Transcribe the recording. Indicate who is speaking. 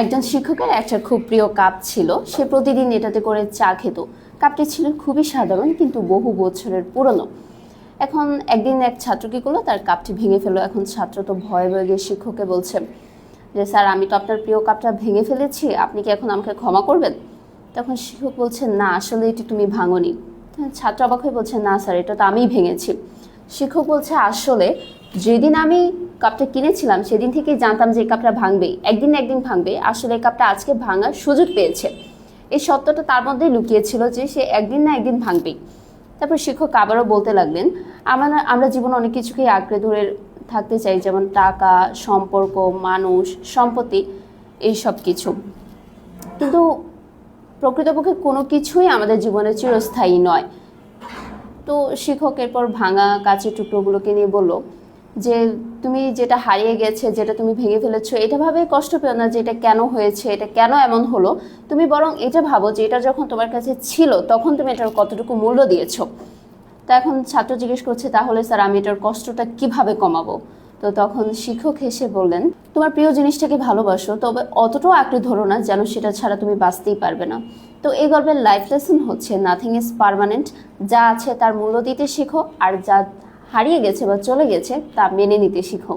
Speaker 1: একজন শিক্ষকের একটা খুব প্রিয় কাপ ছিল। সে প্রতিদিন এটাতে করে চা খেত। কাপটি ছিল খুবই সাধারণ কিন্তু বহু বছরের পুরনো। এখন একদিন এক ছাত্র কি করলো, তার কাপটি ভেঙে ফেললো। এখন ছাত্র তো ভয়ে ভয়ে গিয়ে শিক্ষককে বলছে যে স্যার, আমি তো আপনার প্রিয় কাপটা ভেঙে ফেলেছি, আপনি কি এখন আমাকে ক্ষমা করবেন? তখন শিক্ষক বলছে না, আসলে এটি তুমি ভাঙোনি। ছাত্র অবাক হয়ে বলছে না স্যার, এটা তো আমিই ভেঙেছি। শিক্ষক বলছে আসলে যেদিন আমি কাপটা কিনেছিলাম সেদিন থেকেই জানতাম যে এই কাপটা ভাঙবেই, একদিন না একদিন ভাঙবে। আসলে এই কাপটা আজকে ভাঙার সুযোগ পেয়েছে। এই সত্যটা তার মধ্যেই লুকিয়েছিল যে সে একদিন না একদিন ভাঙবেই। তারপর শিক্ষক আবারও বলতে লাগলেন, আমরা জীবনে অনেক কিছুকেই আঁকড়ে ধরে থাকতে চাই, যেমন টাকা, সম্পর্ক, মানুষ, সম্পত্তি, এই সব কিছু। কিন্তু প্রকৃতপক্ষে কোনো কিছুই আমাদের জীবনে চিরস্থায়ী নয়। তো শিক্ষক এরপর ভাঙা কাচের টুকরোগুলোকে নিয়ে বলল যে তুমি যেটা হারিয়ে গেছে, যেটা তুমি ভেঙে ফেলেছো, এটা ভাবে কষ্ট পেও না যে এটা কেন হয়েছে, এটা কেন এমন হলো। তুমি বরং এটা ভাবো যে এটা যখন তোমার কাছে ছিল তখন তুমি এটার কতটুকু মূল্য দিয়েছো। তা এখন ছাত্র জিজ্ঞেস করছে, তাহলে স্যার আমি এটার কষ্টটা কিভাবে কমাবো? তো তখন শিক্ষক হেসে বললেন, তোমার প্রিয় জিনিসটাকে ভালোবাসো, তবে অতটাও আঁকড়ে ধরো না যেন সেটা ছাড়া তুমি বাঁচতেই পারবে না। তো এই গল্পের লাইফ লেসন হচ্ছে নাথিং ইজ পার্মানেন্ট। যা আছে তার মূল্য দিতে শেখো, আর যা হারিয়ে গেছে বা চলে গেছে তা মেনে নিতে শিখো।